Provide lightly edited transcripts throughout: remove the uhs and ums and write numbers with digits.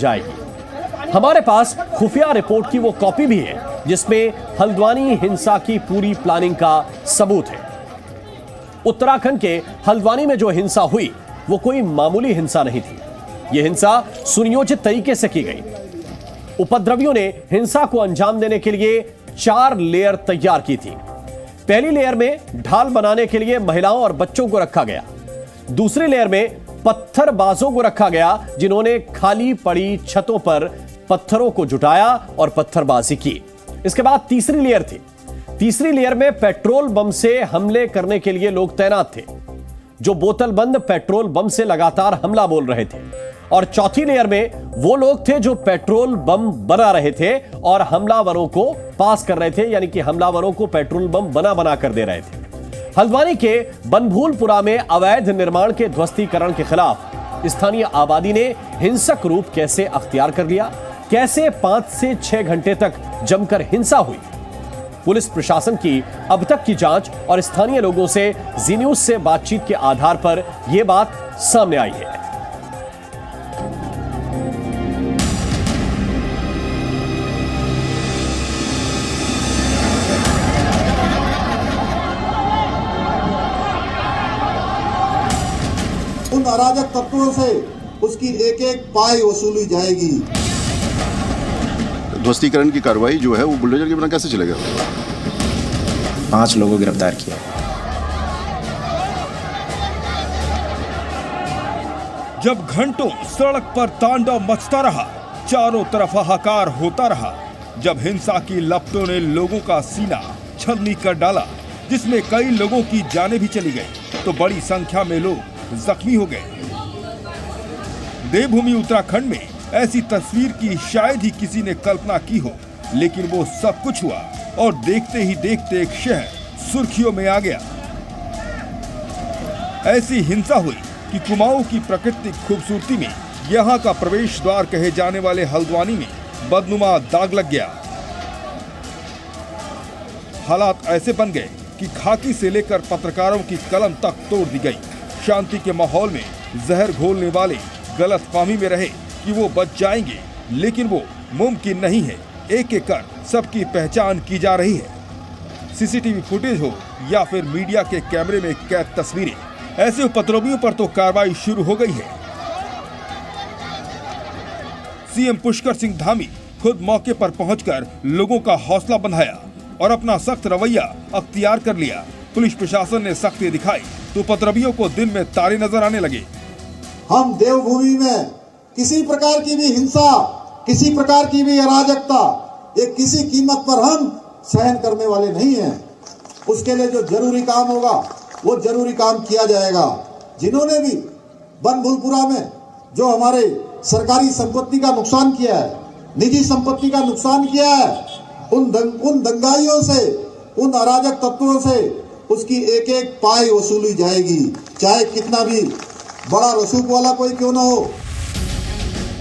जाएगी। हमारे पास खुफिया रिपोर्ट की वो कॉपी भी है जिसमें हल्द्वानी हिंसा की पूरी प्लानिंग का सबूत है। उत्तराखंड के हल्द्वानी में जो हिंसा हुई वो कोई मामूली हिंसा नहीं थी। यह हिंसा सुनियोजित तरीके से की गई। उपद्रवियों ने हिंसा को अंजाम देने के लिए 4 लेयर तैयार की थी। पहली लेयर में ढाल बनाने के लिए महिलाओं और बच्चों को रखा गया। दूसरी लेयर में पत्थरबाजों को रखा गया जिन्होंने खाली पड़ी छतों पर पत्थरों को जुटाया और पत्थरबाजी की। इसके बाद तीसरी लेयर थी। तीसरी लेयर में पेट्रोल बम से हमले करने के लिए लोग तैनात थे जो बोतल बंद पेट्रोल बम से लगातार हमला बोल रहे थे। और चौथी लेयर में वो लोग थे जो पेट्रोल बम बना रहे थे और हमलावरों को पास कर रहे थे, यानी कि हमलावरों को पेट्रोल बम बना कर दे रहे थे। हल्द्वानी के बनभूलपुरा में अवैध निर्माण के ध्वस्तीकरण के खिलाफ स्थानीय आबादी ने हिंसक रूप कैसे अख्तियार कर लिया, कैसे 5 से 6 घंटे तक जमकर हिंसा हुई। पुलिस प्रशासन की अब तक की जांच और स्थानीय लोगों से जी न्यूज से बातचीत के आधार पर यह बात सामने आई है। उन अराजक तत्वों से उसकी एक एक पाई वसूली जाएगी। ध्वस्तीकरण की कार्रवाई जो है वो बुलडोजर के बिना कैसे चलेगा? 5 लोगों को गिरफ्तार किया। जब घंटों सड़क पर तांडव मचता रहा, चारों तरफ हाहाकार होता रहा, जब हिंसा की लपटों ने लोगों का सीना छलनी कर डाला, जिसमें कई लोगों की जानें भी चली गई, तो बड़ी संख्या में लोग जख्मी हो गए। देवभूमि उत्तराखंड में ऐसी तस्वीर की शायद ही किसी ने कल्पना की हो, लेकिन वो सब कुछ हुआ और देखते ही देखते एक शहर सुर्खियों में आ गया। ऐसी हिंसा हुई कि कुमाऊं की प्राकृतिक खूबसूरती में यहाँ का प्रवेश द्वार कहे जाने वाले हल्द्वानी में बदनुमा दाग लग गया। हालात ऐसे बन गए कि खाकी से लेकर पत्रकारों की कलम तक तोड़ दी गई। शांति के माहौल में जहर घोलने वाले गलतफहमी में रहे कि वो बच जाएंगे, लेकिन वो मुमकिन नहीं है। एक एक कर सबकी पहचान की जा रही है। सीसीटीवी फुटेज हो या फिर मीडिया के कैमरे में कैद तस्वीरें, ऐसे उपद्रवियों पर तो कार्रवाई शुरू हो गई है। सीएम पुष्कर सिंह धामी खुद मौके पर पहुंचकर लोगों का हौसला बंधाया और अपना सख्त रवैया अख्तियार कर लिया। पुलिस प्रशासन ने सख्ती दिखाई तो उपद्रवियों को दिन में तारे नजर आने लगे। हम देवभूमि में किसी प्रकार की भी हिंसा, किसी प्रकार की भी अराजकता, ये किसी कीमत पर हम सहन करने वाले नहीं हैं। उसके लिए जो जरूरी काम होगा वो जरूरी काम किया जाएगा। जिन्होंने भी बनभूलपुरा में जो हमारे सरकारी संपत्ति का नुकसान किया है, निजी संपत्ति का नुकसान किया है, उन दंगाइयों से, उन अराजक तत्वों से उसकी एक एक पाई वसूली जाएगी, चाहे कितना भी बड़ा रसूख वाला कोई क्यों ना हो।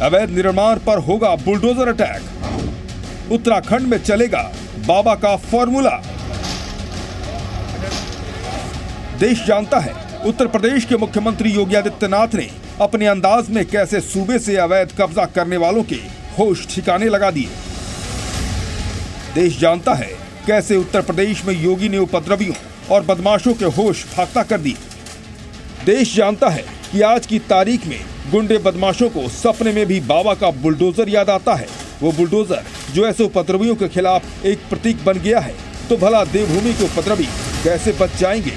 अवैध निर्माण पर होगा बुलडोजर अटैक। उत्तराखंड में चलेगा बाबा का फॉर्मूला। देश जानता है उत्तर प्रदेश के मुख्यमंत्री योगी आदित्यनाथ ने अपने अंदाज में कैसे सूबे से अवैध कब्जा करने वालों के होश ठिकाने लगा दिए। देश जानता है कैसे उत्तर प्रदेश में योगी ने उपद्रवियों और बदमाशों के होश फाख्ता कर दिए। देश जानता है कि आज की तारीख में गुंडे बदमाशों को सपने में भी बाबा का बुलडोजर याद आता है। वो बुलडोजर जो ऐसे उपद्रवियों के खिलाफ एक प्रतीक बन गया है। तो भला देवभूमि के उपद्रवी कैसे बच जाएंगे?